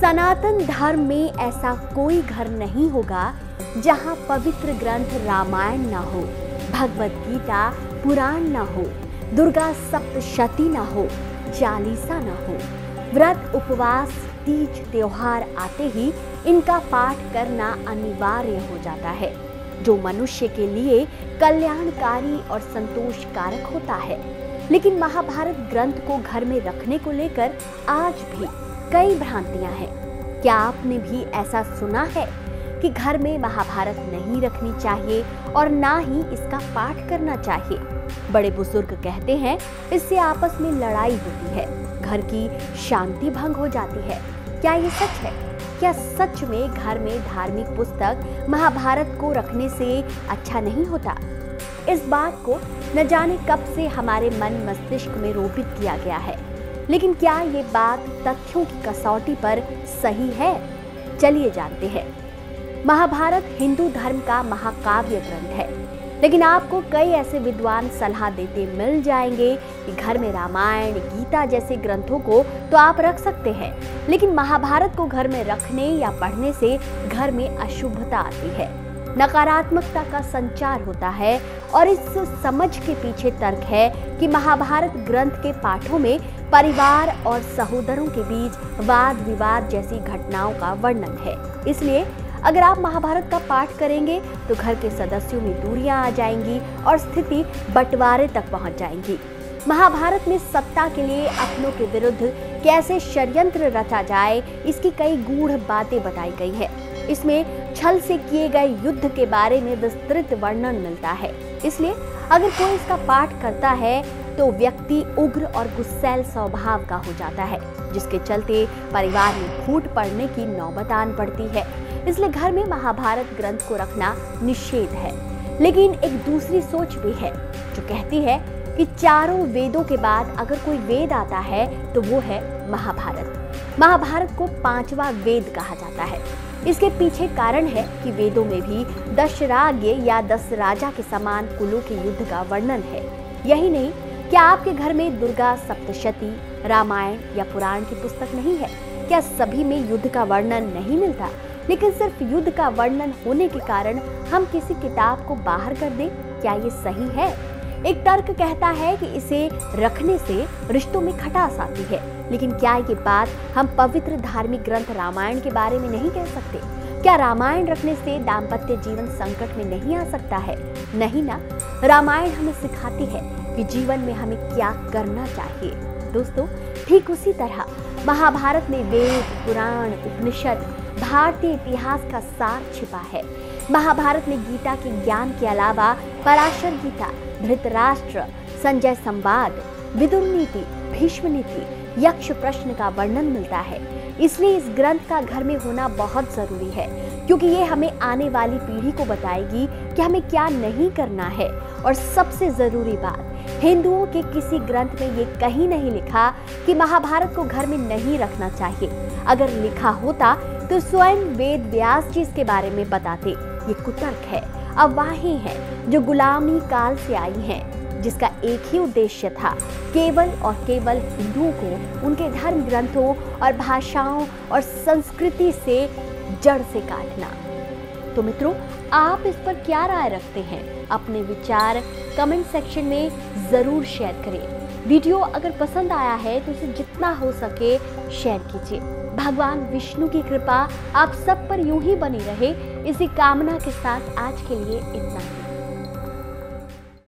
सनातन धर्म में ऐसा कोई घर नहीं होगा जहां पवित्र ग्रंथ रामायण ना हो, भगवत गीता पुराण ना हो, दुर्गा सप्तशती ना हो, चालीसा ना हो। व्रत उपवास तीज त्योहार आते ही इनका पाठ करना अनिवार्य हो जाता है, जो मनुष्य के लिए कल्याणकारी और संतोषकारक होता है। लेकिन महाभारत ग्रंथ को घर में रखने को लेकर आज भी कई भ्रांतियां हैं। क्या आपने भी ऐसा सुना है कि घर में महाभारत नहीं रखनी चाहिए और ना ही इसका पाठ करना चाहिए? बड़े बुजुर्ग कहते हैं इससे आपस में लड़ाई होती है, घर की शांति भंग हो जाती है। क्या ये सच है? क्या सच में घर में धार्मिक पुस्तक महाभारत को रखने से अच्छा नहीं होता? इस बात को न जाने कब से हमारे मन मस्तिष्क में रोपित किया गया है, लेकिन क्या ये बात तथ्यों की कसौटी पर सही है? चलिए जानते हैं। महाभारत हिंदू धर्म का महाकाव्य ग्रंथ है, लेकिन आपको कई ऐसे विद्वान सलाह देते मिल जाएंगे कि घर में रामायण गीता जैसे ग्रंथों को तो आप रख सकते हैं, लेकिन महाभारत को घर में रखने या पढ़ने से घर में अशुभता आती है, नकारात्मकता का संचार होता है। और इस समझ के पीछे तर्क है कि महाभारत ग्रंथ के पाठों में परिवार और सहोदरों के बीच वाद विवाद जैसी घटनाओं का वर्णन है। इसलिए अगर आप महाभारत का पाठ करेंगे तो घर के सदस्यों में दूरियां आ जाएंगी और स्थिति बंटवारे तक पहुंच जाएंगी। महाभारत में सत्ता के लिए अपनों के विरुद्ध कैसे षड्यंत्र रचा जाए, इसकी कई गूढ़ बातें बताई गई है। इसमें छल से किए गए युद्ध के बारे में विस्तृत वर्णन मिलता है। इसलिए अगर कोई इसका पाठ करता है तो व्यक्ति उग्र और गुस्सैल स्वभाव का हो जाता है, जिसके चलते परिवार में फूट पड़ने की नौबत आन पड़ती है। इसलिए घर में महाभारत ग्रंथ को रखना निषेध है। लेकिन एक दूसरी सोच भी है जो कहती है कि चारों वेदों के बाद अगर कोई वेद आता है तो वो है महाभारत। महाभारत को 5वां वेद कहा जाता है। इसके पीछे कारण है कि वेदों में भी 10 राज्य या 10 राजा के समान कुलों के युद्ध का वर्णन है। यही नहीं, क्या आपके घर में दुर्गा सप्तशती, रामायण या पुराण की पुस्तक नहीं है? क्या सभी में युद्ध का वर्णन नहीं मिलता? लेकिन सिर्फ युद्ध का वर्णन होने के कारण हम किसी किताब को बाहर कर दें, क्या ये सही है? एक तर्क कहता है कि इसे रखने से रिश्तों में खटास आती है, लेकिन क्या ये बात हम पवित्र धार्मिक ग्रंथ रामायण के बारे में नहीं कह सकते? क्या रामायण रखने से दाम्पत्य जीवन संकट में नहीं आ सकता है? नहीं ना। रामायण हमें सिखाती है कि जीवन में हमें क्या करना चाहिए। दोस्तों, ठीक उसी तरह महाभारत में वेद, पुराण, उपनिषद, भारतीय इतिहास का सार छिपा है। महाभारत में गीता के ज्ञान के अलावा पराशर गीता, धृतराष्ट्र, संजय संवाद, विदुर नीति, भीष्म नीति, यक्ष प्रश्न का वर्णन मिलता है। इसलिए इस ग्रंथ का घर में होना बहुत जरूरी है, क्योंकि ये हमें आने वाली पीढ़ी को बताएगी कि हमें क्या नहीं करना है। और सबसे जरूरी बात, हिंदुओं के किसी ग्रंथ में ये कहीं नहीं लिखा कि महाभारत को घर में नहीं रखना चाहिए। अगर लिखा होता तो स्वयं वेद व्यास जी इसके बारे में बताते। ये कुतर्क है, अफवाहें हैं जो गुलामी काल से आई हैं, जिसका एक ही उद्देश्य था, केवल और केवल हिंदुओं को उनके धर्म ग्रंथों और भाषाओं और संस्कृति से जड़ से काटना। तो मित्रों, आप इस पर क्या राय रखते हैं? अपने विचार कमेंट सेक्शन में जरूर शेयर करें। वीडियो अगर पसंद आया है तो इसे जितना हो सके शेयर कीजिए। भगवान विष्णु की कृपा आप सब पर यूं ही बनी रहे, इसी कामना के साथ आज के लिए इतना ही।